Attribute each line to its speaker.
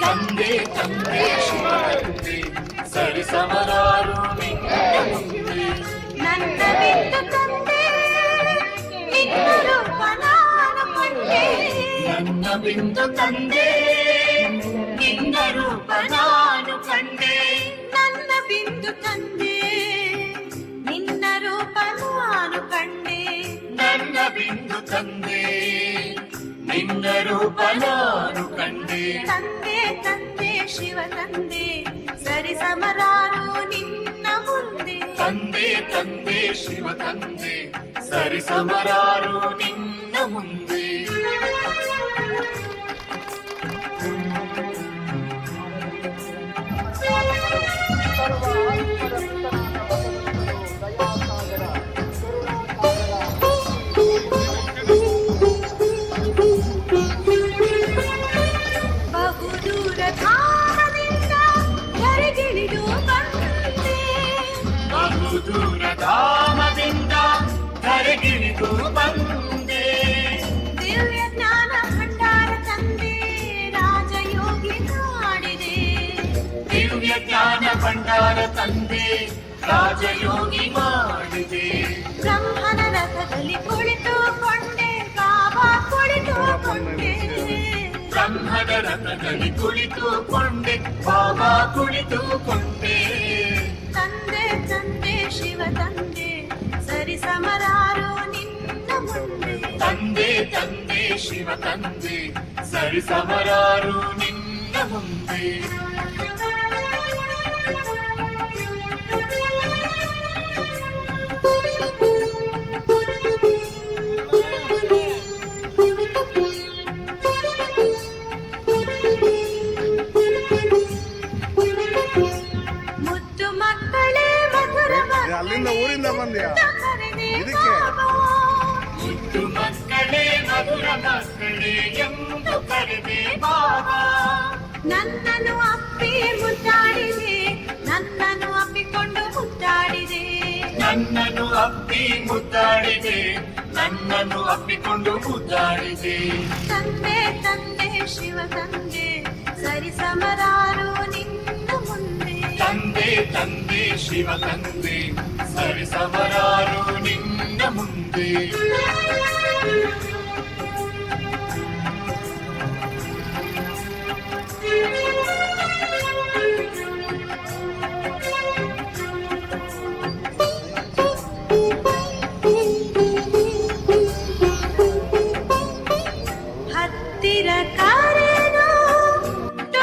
Speaker 1: ತಂದೆ ತಂದೆ ಶಿವ ತಂದೆ ಸರಿ ಸಮರಾರು ನಿನ್ನ ಮುಂದೆ.
Speaker 2: ನನ್ನ ಬಿಂದು ತಂದೆ ನಿನ್ನ ರೂಪ ನಾನು ಕಂಡೆ.
Speaker 1: ನನ್ನ ಬಿಂದು ತಂದೆ ನಿನ್ನ ರೂಪ ನಾನು ಕಂಡೆ.
Speaker 2: ನನ್ನ ಬಿಂದು ತಂದೆ ನಿನ್ನ ರೂಪ ನಾನು ಕಂಡೆ.
Speaker 1: ನನ್ನ ಬಿಂದು ತಂದೆ ನಿನ್ನ ರೂಪ ನಾನು ಕಂಡೆ.
Speaker 2: ತಂದೆ ತಂದೆ ಶಿವ ತಂದೆ ಸರಿ ಸಮರಾರು ನಿನ್ನ ಮುಂದೆ.
Speaker 1: ತಂದೆ ತಂದೆ ಶಿವ ತಂದೆ ಸರಿ ಸಮರಾರು ನಿನ್ನ ಮುಂದೆ.
Speaker 2: ಬಹುದೂರ ಧಾಮದಿಂದ ಧರೆಗಿಳಿದು ಬಂದೆ.
Speaker 1: ಬಹುದೂರ ಧಾಮದಿಂದ ಧರೆಗಿಳಿದು ಬಂದೆ.
Speaker 2: ದಿವ್ಯ ಜ್ಞಾನ ಭಂಡಾರ ತಂದೆ ರಾಜಯೋಗಿ ಮಾಡಿದೆ.
Speaker 1: ದಿವ್ಯ ಜ್ಞಾನ ಭಂಡಾರ ತಂದೆ ರಾಜಯೋಗಿ ಮಾಡಿದೆ.
Speaker 2: ಬ್ರಹ್ಮನ ರಥದಲ್ಲಿ ಕುಳಿತುಕೊಂಡೆ ಬಾಬಾ ಕುಳಿತುಕೊಂಡೆ.
Speaker 1: ಬ್ರಹ್ಮನ ರಥದಲ್ಲಿ ಕುಳಿತುಕೊಂಡೆ ಬಾಬಾ ಕುಳಿತುಕೊಂಡೆ.
Speaker 2: ತಂದೆ ತಂದೆ ಶಿವ ತಂದೆ ಸರಿ ಸಮರಾರು ನಿನ್ನ ಮುಂದೆ.
Speaker 1: ತಂದೆ ತಂದೆ ಶಿವ ತಂದೆ ಸರಿ ಸಮರಾರು ನಿನ್ನ ಮುಂದೆ.
Speaker 2: ಮುದ್ದು ಮಕ್ಕಳೇ ಮಧುರ
Speaker 3: ಅಲ್ಲಿಂದ ಊರಿಂದ ಬಂದ್ಯಾ
Speaker 2: ಕರೆದೆ
Speaker 3: ಇದಕ್ಕೆ?
Speaker 2: ಬಾಬಾ.
Speaker 1: ಮುದ್ದು ಮಕ್ಕಳೇ ಮಧುರ ಮಕ್ಕಳೇ ಎಂದು ಕರೆದೆ ಬಾಬಾ.
Speaker 2: ನನ್ನನ್ನು ಅಪ್ಪಿ ಮುದ್ದಾಡಿದೆ. ನನ್ನನ್ನು ಅಪ್ಪಿಕೊಂಡು ಮುದ್ದಾಡಿದೆ.
Speaker 1: ನನ್ನನ್ನು ಅಪ್ಪಿ ಮುದ್ದಾಡಿದೆ. ನನ್ನನ್ನು ಅಪ್ಪಿಕೊಂಡು ಮುದ್ದಾಡಿದೆ.
Speaker 2: ತಂದೆ ತಂದೆ ಶಿವ ತಂದೆ ಸರಿ ಸಮರಾರು ನಿನ್ನ ಮುಂದೆ.
Speaker 1: ತಂದೆ ತಂದೆ ಶಿವ ತಂದೆ ಸರಿ ಸಮರಾರು ನಿನ್ನ ಮುಂದೆ.